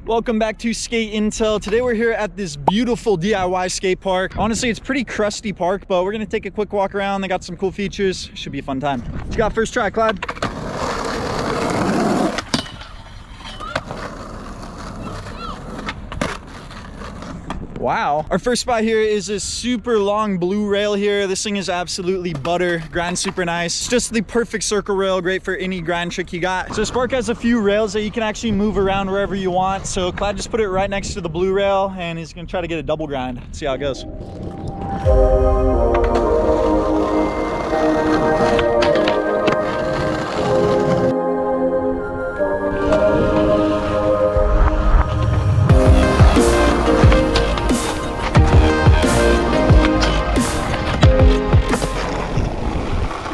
Welcome back to SkateIntel. Today we're here at this beautiful DIY skate park. Honestly, it's a pretty crusty park, but we're gonna take a quick walk around. They got some cool features. Should be a fun time. What you got first try, Clyde? Wow. Our first spot here is a super long blue rail here. This thing is absolutely butter. Grind's super nice. It's just the perfect circle rail, great for any grind trick you got. So this park has a few rails that you can actually move around wherever you want. So Clyde just put it right next to the blue rail and he's gonna try to get a double grind. See how it goes.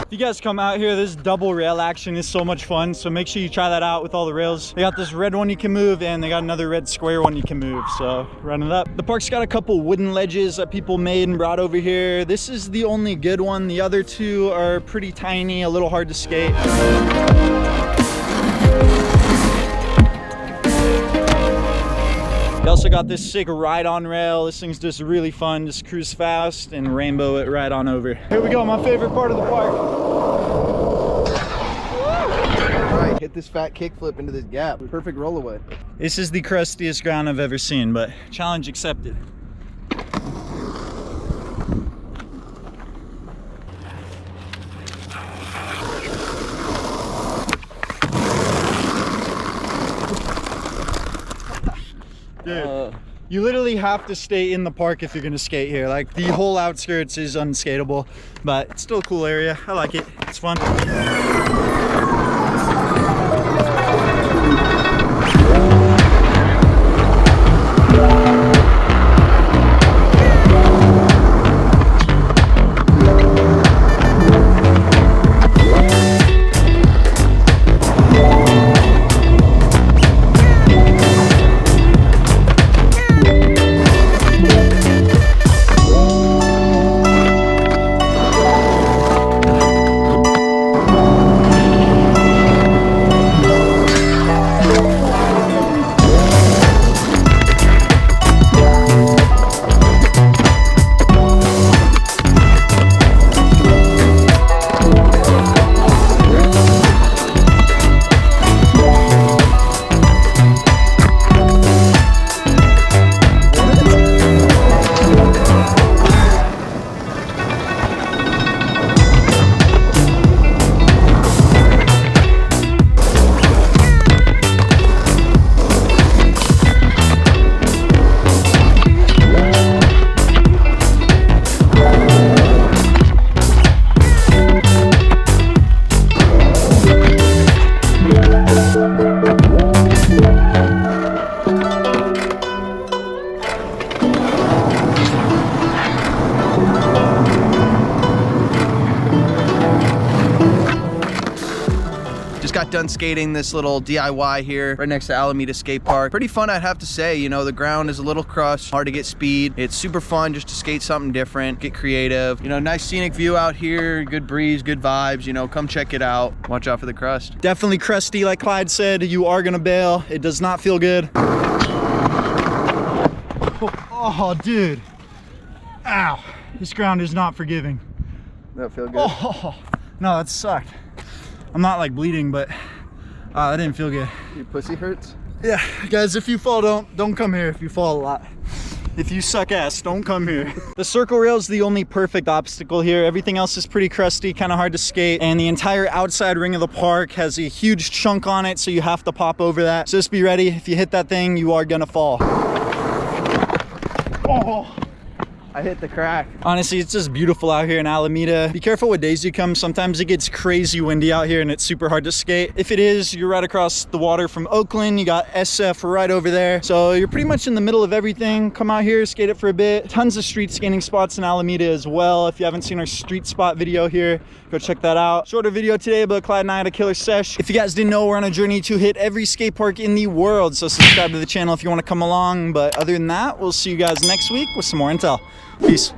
If you guys come out here, this double rail action is so much fun, so make sure you try that out with all the rails. They got this red one you can move and they got another red square one you can move, so run it up. The park's got a couple wooden ledges that people made and brought over here. This is the only good one. The other two are pretty tiny, a little hard to skate. We also got this sick ride-on rail. This thing's just really fun. Just cruise fast and rainbow it right on over. Here we go, my favorite part of the park. Right, hit this fat kickflip into this gap. Perfect rollaway. This is the crustiest ground I've ever seen, but challenge accepted. Dude, you literally have to stay in the park if you're gonna skate here. Like, the whole outskirts is unskateable, but it's still a cool area. I like it. It's fun. Got done skating this little DIY here right next to Alameda Skate Park. Pretty fun, I'd have to say. You know, the ground is a little crust, hard to get speed. It's super fun just to skate something different, get creative. You know, nice scenic view out here, good breeze, good vibes. You know, come check it out. Watch out for the crust. Definitely crusty, like Clyde said. You are gonna bail. It does not feel good. Oh, dude. Ow. This ground is not forgiving. That feel good? Oh, no, that sucked. I'm not like bleeding, but that didn't feel good. Your pussy hurts? Yeah, guys, if you fall, don't come here if you fall a lot. If you suck ass, don't come here. The circle rail is the only perfect obstacle here. Everything else is pretty crusty, kind of hard to skate. And the entire outside ring of the park has a huge chunk on it, so you have to pop over that. So just be ready. If you hit that thing, you are gonna fall. Oh. I hit the crack. Honestly, it's just beautiful out here in Alameda. Be careful what days you come. Sometimes it gets crazy windy out here and it's super hard to skate. If it is, you're right across the water from Oakland. You got SF right over there. So you're pretty much in the middle of everything. Come out here, skate it for a bit. Tons of street skating spots in Alameda as well. If you haven't seen our street spot video here, go check that out. Shorter video today, but Clyde and I had a killer sesh. If you guys didn't know, we're on a journey to hit every skate park in the world. So subscribe to the channel if you want to come along. But other than that, we'll see you guys next week with some more intel. Peace.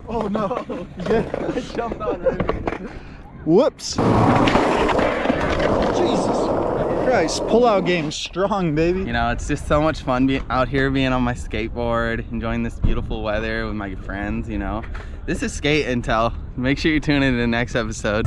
Oh no. No. You good? I jumped on right. Whoops. Jesus Christ, pull-out game strong, baby. You know, it's just so much fun being out here, being on my skateboard, enjoying this beautiful weather with my friends, you know. This is SkateIntel. Make sure you tune in to the next episode.